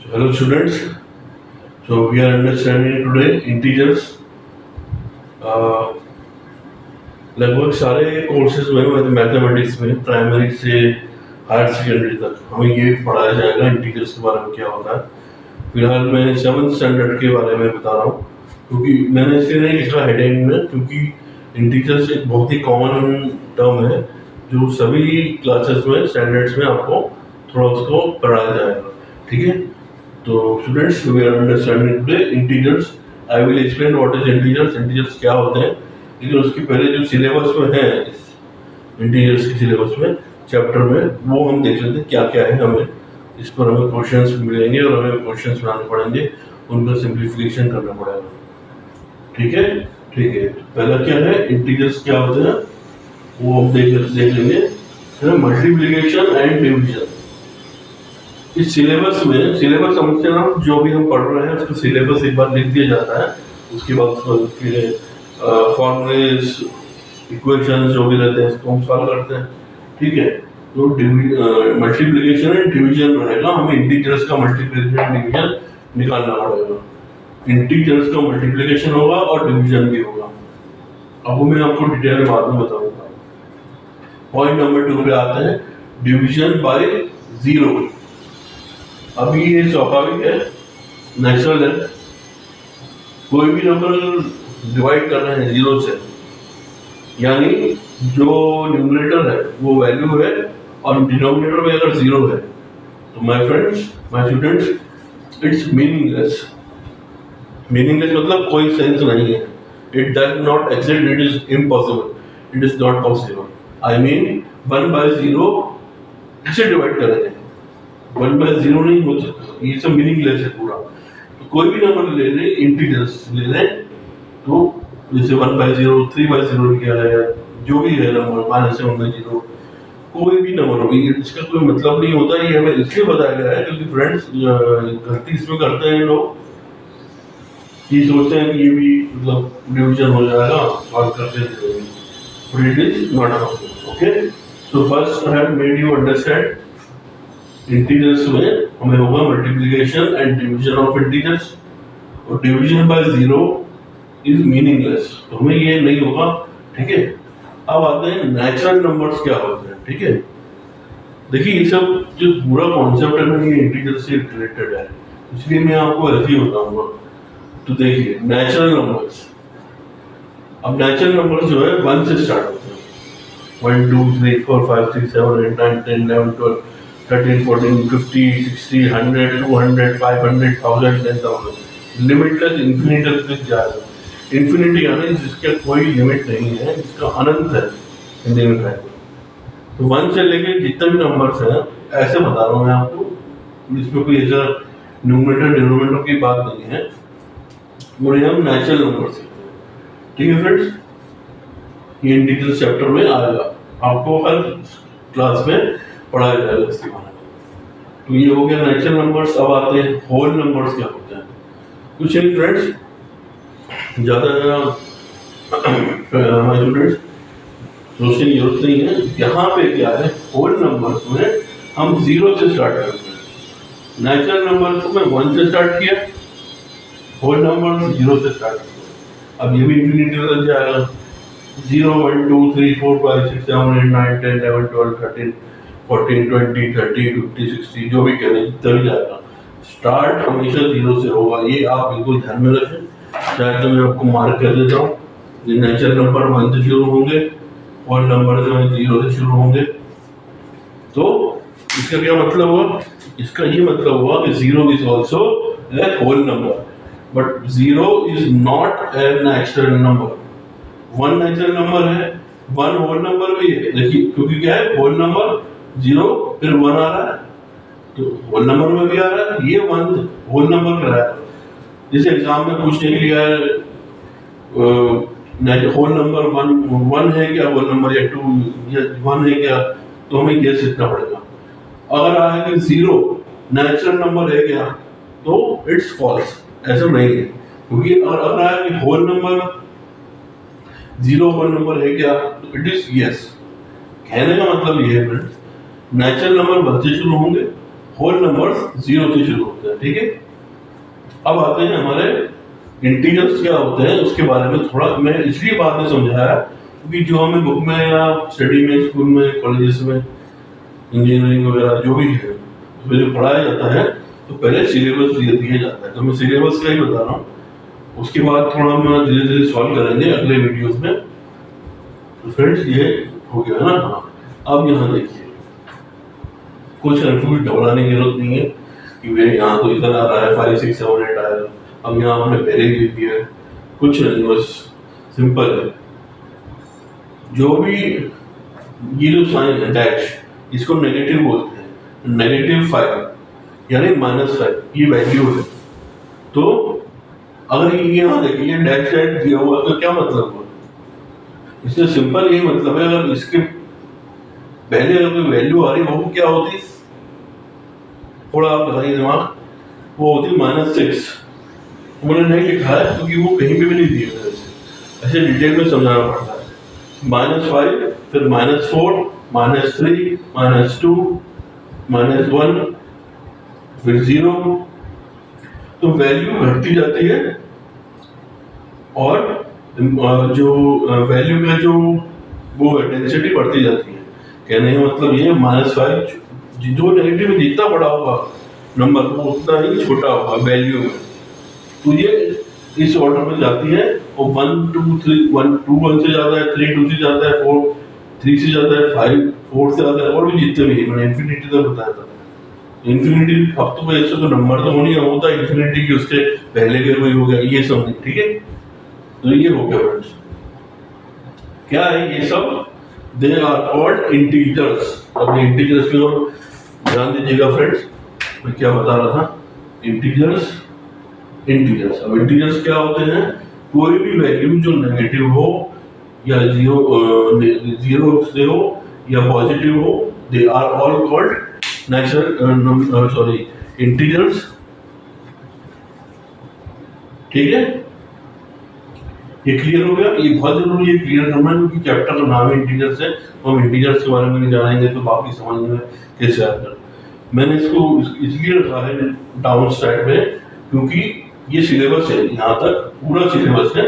Hello students, so we are understanding today integers. Uh, लगभग सारे courses में mathematics में प्राइमरी से हायर सेकेंडरी तक हमें ये पढ़ाया जाएगा इंटीजर्स के बारे में क्या होता है। फिलहाल मैं 7th स्टैंडर्ड के बारे में बता रहा हूँ क्योंकि मैंने इसलिए नहीं लिखा हेडिंग में क्योंकि इंटीजर्स एक बहुत ही कॉमन टर्म है जो सभी क्लासेस में स्टैंडर्ड्स में आपको थोड़ा उसको पढ़ाया जाएगा। ठीक है, तो students we are understanding today integers. I will explain what is integers, integers क्या होते हैं, लेकिन उसके पहले जो सिलेबस में है इंटीजर्स के सिलेबस में चैप्टर में वो हम देख लेते हैं क्या क्या है। हमें इस पर हमें क्वेश्चंस मिलेंगे और हमें क्वेश्चंस बनाने पड़ेंगे, उनका सिंप्लीफिकेशन करना पड़ेगा। ठीक है, ठीक है। पहला क्या है, इंटीजर्स क्या होते हैं वो हम देख लेंगे। Multiplication and division. इस सिलेबस में सिलेबस समझते हैं हम, जो भी हम पढ़ रहे हैं उसका सिलेबस एक बार लिख दिया जाता है, उसके बाद उसके फॉर्मूलेस इक्वेशंस जो भी रहते हैं उसको हम सॉल्व करते हैं। ठीक है, तो मल्टीप्लिकेशन एंड डिवीजन रहेगा, हमें इंटीजर्स का मल्टीप्लिकेशन एंड डिवीजन निकालना पड़ेगा। इंटीजर्स का मल्टीप्लिकेशन होगा और डिवीजन भी होगा, अब मैं आपको डिटेल में बाद में बताऊंगा। पॉइंट नंबर 2 पे आते हैं, डिवीजन बाय जीरो। अभी ये स्वाभाविक है, नेचुरल है, कोई भी नंबर डिवाइड कर रहे हैं जीरो से, यानी जो न्यूमरेटर है वो वैल्यू है और डिनोमिनेटर में अगर जीरो है तो my friends, my students, it's meaningless. Meaningless मतलब कोई सेंस नहीं है, it does not exist, it is impossible, it is not possible. I mean 1/0 कैसे डिवाइड करेंगे, 1/0 नहीं हो सकता, ये सब मीनिंगलेस है पूरा। तो कोई भी नंबर ले लें, इंटीजर्स ले लें, तो जैसे 1/0, 3/0 लिखा है, जो भी है नंबर, -7/0, कोई भी नंबर हो, इसका कोई मतलब नहीं होता। ये हमें इसलिए बताया गया है क्योंकि फ्रेंड्स गलती इसमें करते हैं लोग, ये सोचते हैं कि ये भी मतलब डिवीजन हो जाएगा सॉल्व करते हैं, but it is not possible. Okay, so first I have made you understand integers में हमें होगा multiplication and division of integers, और division by zero is meaningless, तो हमें ये नहीं होगा। ठीक है, अब आते हैं नेचुरल नंबर्स क्या होते हैं। ठीक है, देखिए ये सब जो पूरा कॉन्सेप्ट है ना ये इंटीजर से रिलेटेड है, इसलिए मैं आपको ऐसे ही बताऊंगा। तो देखिए नेचुरल नंबर्स, अब नेचुरल नंबर्स जो है 1 से स्टार्ट होते हैं, 1 2 3 4 5 6 7 8 9 10 11 12 13 14 50 60 100 200 500 1000 10,000, लिमिटलेस इन्फिनिटी तक जाएगा। इन्फिनिटी यानी जिसका कोई लिमिट नहीं है, जिसका अनंत है हिंदी में कहें तो 1 से लेके जितने भी नंबर्स हैं ऐसे बता रहा हूँ मैं आपको, इसमें कोई ऐसा न्यूमरेटर डिनोमिनेटर की बात नहीं है, और हम नेचुरल नंबर्स। ठीक है फ्रेंड्स, ये इंटीजर चैप्टर में आएगा, आपको हर क्लास में पढ़ाया जाएगा इसके बारे में। तो ये हो गया नेचुरल नंबर्स। अब आते हैं होल नंबर्स क्या होते हैं। कुछ नहीं फ्रेंड्स, ज़्यादा हमारे स्टूडेंट्स सोचने की जरूरत नहीं है। यहाँ पे क्या है, होल नंबर्स में हम 0 से स्टार्ट करते हैं। नेचुरल नंबर्स को मैं 1 से स्टार्ट किया, होल नंबर 0 से स्टार्ट किया। अब ये भी इंफिनिटी तक जाएगा, 0 1 2 3 4 5 6 7 8 9 10 11 12 13 14 20 30 50 60 जो भी करें तभी जाएगा। स्टार्ट हमेशा 0 से होगा, ये आप बिल्कुल ध्यान में रखें। चाहे तो मैं आपको मार्क कर देता हूँ, ये नेचुरल नंबर 1 से शुरू होंगे, होल नंबर जो है 0 से शुरू होंगे। तो इसका क्या मतलब हुआ, इसका ये मतलब हुआ कि 0 is also a whole number, but 0 is not a natural number. 1 natural number है, 1 होल नंबर भी है। देखिए क्योंकि क्या है, होल नंबर 0 फिर 1 आ रहा है, तो होल नंबर में भी आ रहा है, ये 1 होल नंबर का है। जैसे एग्जाम में पूछने के लिए होल नंबर 1 है क्या, होल नंबर या 2 या 1 है क्या, तो हमें ये सीखना पड़ेगा। अगर आया कि 0 नेचुरल नंबर है क्या, तो इट्स फॉल्स, ऐसा नहीं है। क्योंकि अगर आया कि होल नंबर 0 होल नंबर है क्या, तो इट इज यस। कहने का मतलब ये है फ्रेंड्स, नेचुरल नंबर 1 से शुरू होंगे, होल नंबर्स 0 से शुरू होते हैं, ठीक है। अब आते हैं हमारे इंटीजर्स क्या होते हैं उसके बारे में थोड़ा मैं इसलिए बाद में समझाया क्योंकि जो हमें बुक में या स्टडी में, स्कूल में, कॉलेजेस में, इंजीनियरिंग वगैरह जो भी है उसमें जो पढ़ाया जाता है तो पहले सिलेबस दिया जाता है, तो मैं सिलेबस का ही बता रहा हूँ। उसके बाद थोड़ा हम धीरे धीरे सॉल्व करेंगे अगले वीडियोस में। तो फ्रेंड्स ये हो गया ना। हाँ, अब यहाँ देखिए कुछ कंफ्यूज घबराने की जरूरत नहीं है कि वे यहाँ तो इधर आ रहा है 5 6 7 8 आया, अब यहाँ हमने पहले लिख दिया है, कुछ नहीं, बस सिंपल है। जो भी ये जो साइन है डैश, इसको नेगेटिव बोलते हैं, -5 यानी -5 ये वैल्यू है। तो अगर ये यहाँ देखिए डैश डैश दिया हुआ तो क्या मतलब हुआ, इससे सिंपल यही मतलब है अगर इसके पहले अगर कोई वैल्यू आ रही हो वो क्या होती, थोड़ा आप लगाइए दिमाग, वो होती -6। उन्होंने नहीं लिखा है क्योंकि वो कहीं पे भी नहीं दिया है, ऐसे डिटेल में समझाना पड़ता है। -5 फिर -4 -3 -2 -1 फिर 0, तो वैल्यू घटती जाती है और जो वैल्यू का जो वो डेंसिटी बढ़ती जाती है। कहने का मतलब ये -5 जो नेगेटिव में जितना बड़ा होगा नंबर वो उतना ही छोटा होगा वैल्यू में, तो ये इस ऑर्डर में जाती है और 1 2 3 1 2 1 से ज्यादा है, 3 2 से ज्यादा है, 4 3 से ज्यादा है, 5 4 से ज्यादा है, और भी जितने भी मैंने इंफिनिटी तक बताया था। इंफिनिटी अब तो ऐसे तो नंबर तो नहीं होता इंफिनिटी की, उसके पहले के कोई हो गया ये सब नहीं, ठीक है। तो ये हो गया फ्रेंड्स, क्या है ये सब, दे आर कॉल्ड इंटीजर्स। अब इंटीजर्स की ओर ध्यान दीजिएगा फ्रेंड्स, मैं क्या बता रहा था, इंटीजर्स। अब इंटीजर्स क्या होते हैं, कोई भी वैल्यू जो नेगेटिव हो या जीरो से हो या पॉजिटिव हो, they are all called integers, ठीक है। ये क्लियर हो गया, ये बहुत जरूरी है क्लियर करना क्योंकि चैप्टर का नाम है इंटीजर्स है, तो हम इंटीजर्स के बारे में नहीं जानेंगे तो बाकी समझ में कैसे आता है। मैंने इसको इसलिए रखा है डाउन साइड में क्योंकि ये सिलेबस है, यहाँ तक पूरा सिलेबस है,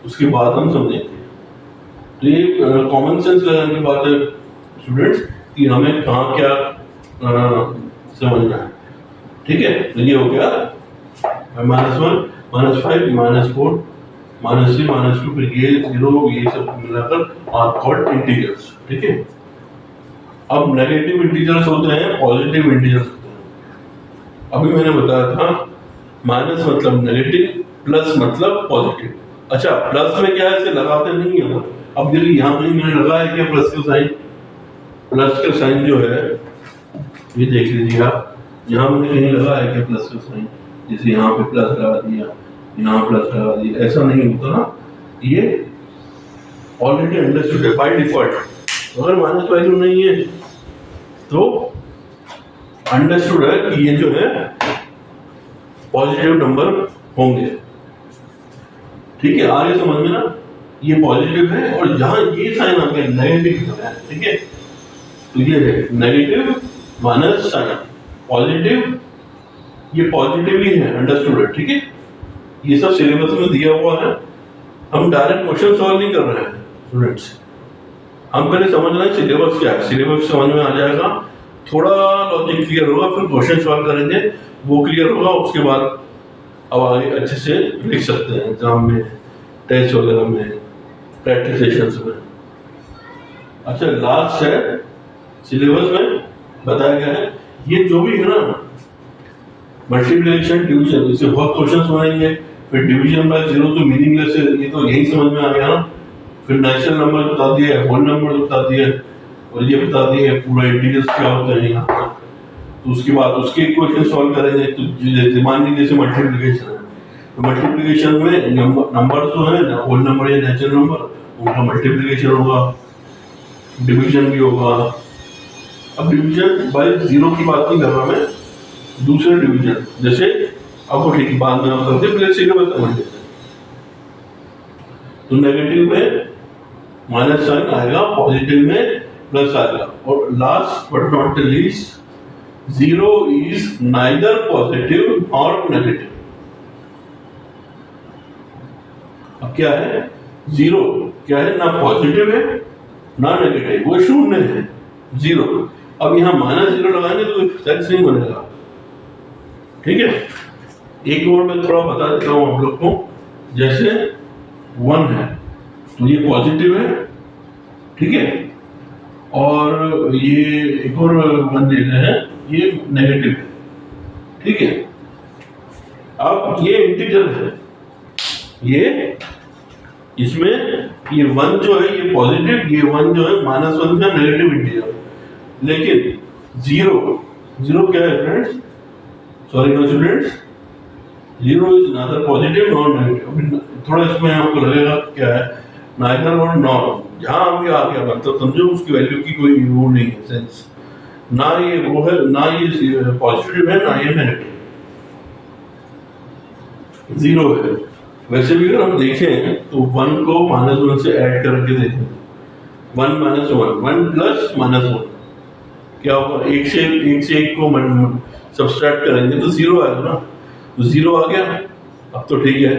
उसके बाद हम समझेंगे। तो ये कॉमन सेंस लगाने की बात है स्टूडेंट्स कि हमें कहाँ क्या समझना है, ठीक है। तो ये हो गया -1 -5 -4 -3 -2 फिर ये 0 ये सब मिलाकर आर कॉल्ड इंटीजर्स, ठीक है। अब नेगेटिव इंटीजर्स होते हैं, पॉजिटिव इंटीजर्स होते हैं। अभी मैंने बताया था माइनस मतलब नेगेटिव, प्लस मतलब पॉजिटिव। अच्छा प्लस में क्या है, इसे लगाते नहीं है। अब देखिए यहाँ कहीं मैंने लगाया क्या प्लस का साइन, प्लस का साइन जो है ये देख लीजिए आप, यहाँ मैंने कहीं लगाया क्या प्लस का साइन, जैसे यहाँ पे प्लस लगा दिया, यहाँ प्लस लगा दिया, ऐसा नहीं होता ना, ये ऑलरेडी अंडरस्टूड है बाय डिफॉल्ट। अगर माइनस वैल्यू नहीं है तो अंडरस्टूड है कि ये जो है पॉजिटिव नंबर होंगे, ठीक है। आगे समझ में ना, ये पॉजिटिव है और जहां ये साइन आ गया नेगेटिव है, ठीक है। तो ये है नेगेटिव माइनस साइन, पॉजिटिव, ये पॉजिटिव ही है, अंडरस्टूड है, ठीक है। ये सब सिलेबस में दिया हुआ है, हम डायरेक्ट क्वेश्चन सॉल्व नहीं कर रहे हैं स्टूडेंट्स, हम पहले समझ रहे हैं सिलेबस क्या है। सिलेबस समझ में आ जाएगा, थोड़ा लॉजिक क्लियर होगा, फिर क्वेश्चन सॉल्व करेंगे, वो क्लियर होगा, उसके बाद अब आगे अच्छे से लिख सकते हैं एग्जाम में, टेस्ट वगैरह में, प्रैक्टिस सेशंस में। अच्छा लास्ट है सिलेबस में बताया गया है, ये जो भी है ना मल्टीप्लिकेशन डिवीजन, इससे बहुत क्वेश्चंस बनेंगे। फिर डिवीजन बाय जीरो तो मीनिंगलेस है, ये तो यही समझ में आ गया ना। फिर नेचुरल नंबर बता दिया है, होल नंबर बता दिया है, और ये बता दिया है पूरा इंटीजर्स क्या होता है यहाँ तक। तो उसके बाद उसके इक्वेशन सॉल्व करेंगे। तो मान लीजिए जैसे मल्टीप्लिकेशन है, तो मल्टीप्लिकेशन में नंबर जो है होल नंबर या नेचुरल नंबर उनका मल्टीप्लिकेशन होगा, डिवीजन भी होगा। अब डिवीजन बाय जीरो की बात नहीं कर रहा मैं, दूसरे डिवीजन जैसे आपको ठीक बाद में आप करते हैं, सिलेबस समझ लेते हैं। तो नेगेटिव में -साइन आएगा, पॉजिटिव में प्लस आएगा, और last but not the least zero is neither positive और नेगेटिव। अब क्या है, जीरो क्या है, ना पॉजिटिव है ना नेगेटिव, वो शून्य है, जीरो। अब यहाँ -0 लगाएंगे तो सेंस नहीं बनेगा, ठीक है। एक और मैं थोड़ा बता देता हूँ आप लोग को, जैसे 1 है तो ये पॉजिटिव है, ठीक है, और ये एक और 1 दे रहे हैं, ये नेगेटिव है, ठीक है। अब ये इंटीजर है, ये इसमें ये 1 जो है ये पॉजिटिव, ये 1 जो है -1 का नेगेटिव इंटीजर। लेकिन जीरो क्या है friends, sorry no students, zero is neither positive nor negative. थोड़ा इसमें आपको लगेगा क्या है, नाइदर और नॉट, जहां भी आ गया मतलब समझो उसकी वैल्यू की कोई वो नहीं है सेंस, ना ये वो है, ना ये पॉजिटिव है ना ये नेगेटिव, जीरो है। वैसे भी अगर हम देखें तो 1 को -1 से ऐड करके देखें, 1 - 1 1 + -1 क्या होगा, एक से एक को सब्सट्रैक्ट करेंगे तो जीरो आएगा ना, तो जीरो आ गया। अब तो ठीक है,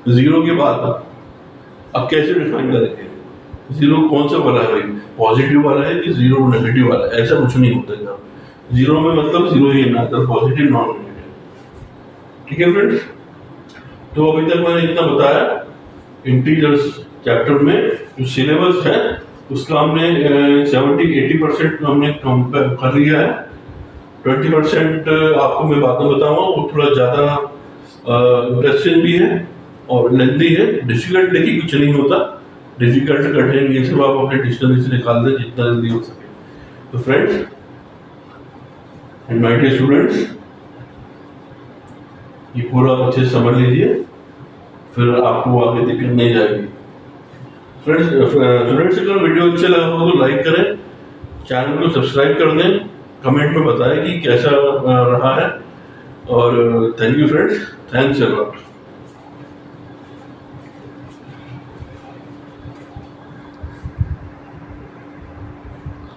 जीरो के बाद अब कैसे डिफाइन करेंगे, जीरो कौन सा वाला है भाई, पॉजिटिव वाला है कि जीरो नेगेटिव वाला है, ऐसा कुछ नहीं होता है। जीरो में मतलब जीरो ही ना, तो पॉजिटिव नॉन नेगेटिव, ठीक है फ्रेंड्स। तो अभी तक मैंने इतना बताया इंटीजर्स चैप्टर में, जो सिलेबस है उसका हमने 70-80% हमने कर लिया है। 20% आपको मैं बाद में बताऊंगा, वो थोड़ा ज़्यादा इंटरेस्टिंग भी है और लेंथी है। डिफिकल्ट देखिए कुछ नहीं होता, डिफिकल्ट कठिन ये सब आप अपने डिक्शनरी से निकाल दें जितना जल्दी हो सके। तो friends and my dear students, ये पूरा अच्छे से समझ लीजिए, फिर आपको आगे दिक्कत नहीं जाएगी। फ्रेंड्स अगर वीडियो अच्छा लगा हो तो लाइक करें, चैनल को सब्सक्राइब कर दें, कमेंट में बताएं कि कैसा रहा है, और thank you friends, thanks a lot.